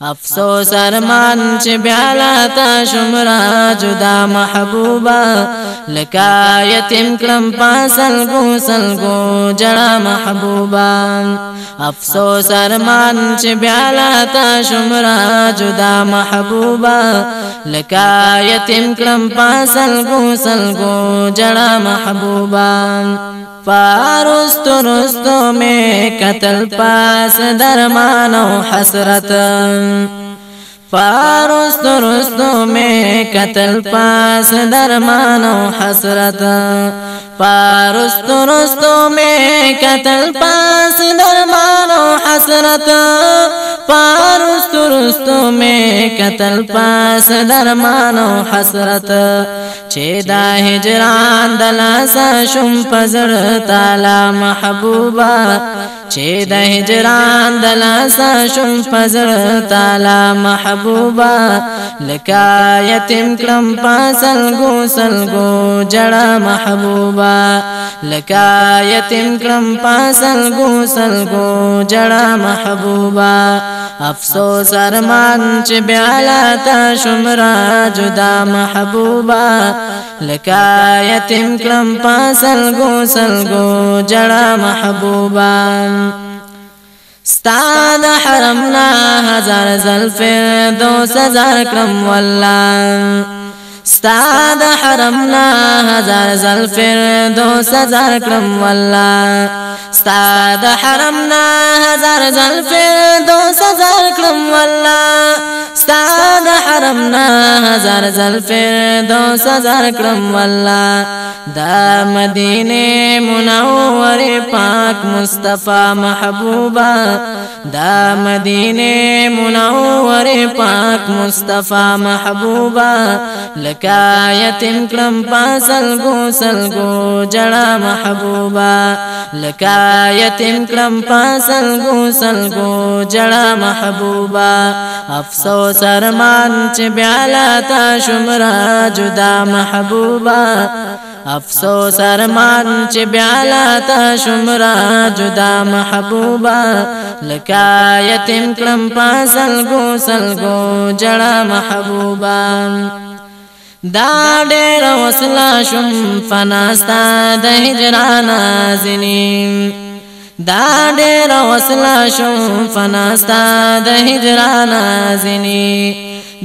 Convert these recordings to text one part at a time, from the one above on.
افسوس ارمان چې بیا لا تا شمرا جدا محبوبا لکا یتیم کلم پا سلگو سلگو جڑا محبوبا افسوس ارمان چې بیا لا تا شمرا جدا محبوبا لکا یتیم کلم پا سلگو سلگو جڑا محبوبا فارستو رستو میں قتل پاس درمان و حسرت فارستو رستو میں قتل پاس درمان و حسرت فارستو رستو میں قتل پاس درمان و حسرت فارستو رستو میں قتل پاس درمان و حسرت چه دا هجران دلاسا شم پزر تالا محبوبا چه دا هجران دلاسا شم پزر تالا محبوبا لکا یتیم کلم پا سلگو سلگو جڑا محبوبا لکا یتیم کلم پا سلگو سلگو جڑا محبوبا افسوس ارمان چه بیالا تا شمرا جدا محبوبا لکا یتیم کلم پا سلگو سلگو جڑا محبوبا ستا دا حرمنا ہزار زلفر دو سزار کلم واللہ ستا دا حرمنا ہزار زلفر دو سزار کلم واللہ ستا دا حرمنا ہزار زلفر دو سزار کلم واللہ ستا دا حرمنا ہزار زلفر دو سزار کلم واللہ دا مدینه منور پاک مصطفی محبوبا دا مدینه منور پاک مصطفی محبوبا لکا یتیم کلم پا سلگو سلگو جڑا محبوبا لکا یتیم کلم پا سلگو سلگو جڑا محبوبا افسوس ارمان چه بیالا تا شمرا جدا محبوبا افسوس ارمان چه بیالا تا شمرا جدا محبوبا لکا یتیم کلم پا سلگو سلگو جڑا محبوبا دا ډېر وصلا شم فناستا د هجران نازنین دا ډېر وصلا شم فناستا د هجران نازنین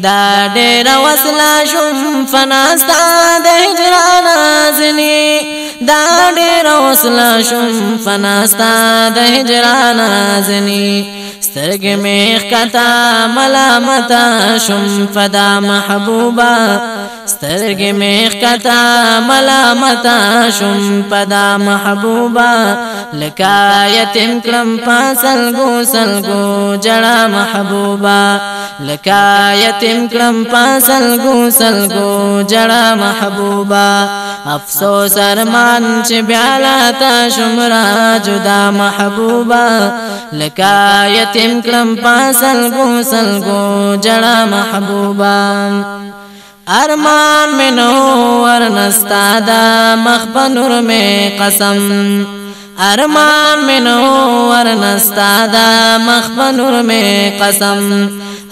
دا ډېر وصلا شم فناستا د هجران نازنین دا ډېر وصلا شم فناستا د هجران نازنین سترګې مې ښکتا ملامتا شم فدا محبوبا سترګې مې ښکتا ملامتا شم فدا محبوبا لکا یتیم کلم پا سلگو سلگو جڑا محبوبا لکا یتیم کلم پا سلگو سلگو جڑا محبوبا افسوس ارمان چه بیالا تا شمرا جدا محبوبا لکا یتیم کلم پا سلگو سلگو جڑا محبوبا ارمان میں نو ورنستا دا مخبن نور میں قسم ارمان میں نو ورنستا دا مخبن نور میں قسم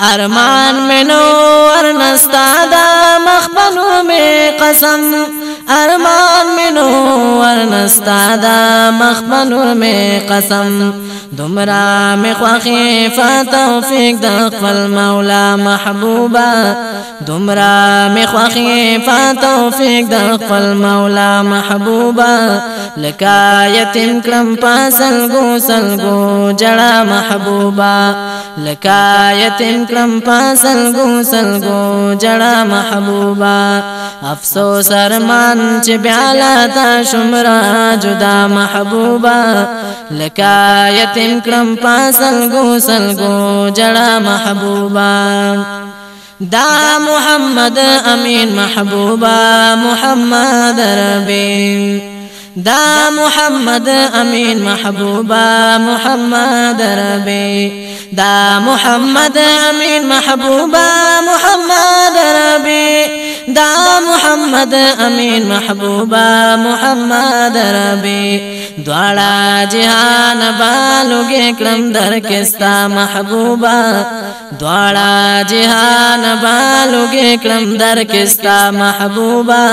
ارمان میں نو ورنستا دا مخبن نور میں قسم ارمان میں نو ورنستا دا مخبن نور میں قسم دمرا میں خواخی فتوفیق دا خفل مولا محبوبا دمرا میں خواخی فتوفیق دا خفل مولا محبوبا لکا یتیم کلم پا سلگو سلگو جڑا محبوبا لکا یتیم کلم پا سلگو سلگو جڑا محبوبا افسوس ارمان چه بیالا تا شمرا جدا محبوبا لکا یتیم کلم پا سلگو سلگو جڑا محبوبا دا محمد امین محبوبا محمد ربی دا محمد امین محبوبا محمد ربی دا محمد امین محبوبا محمد ربی دا محمد امین محبوبا محمد ربی دوڑا جہان بالو گے کرم در کستا محبوبا دوڑا جہان بالو گے کرم در کستا محبوبا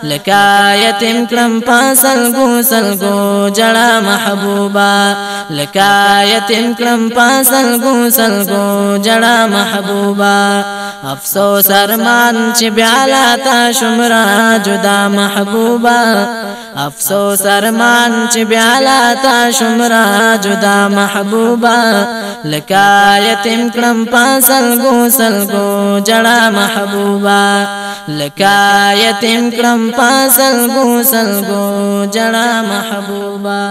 لکا یتیم کرم پاسل گو جڑا محبوبا لکا یتیم کرم پاسل گو جڑا محبوبا افسوس ارمان چی بیالا تا شمرا جدا محبوبا افسوس ارمان چی بیالا تا شمرا جدا محبوبا لکا یتیم کرم پاسل گو جڑا محبوبا لکا یتیم کرم پاسل گو جڑا محبوبا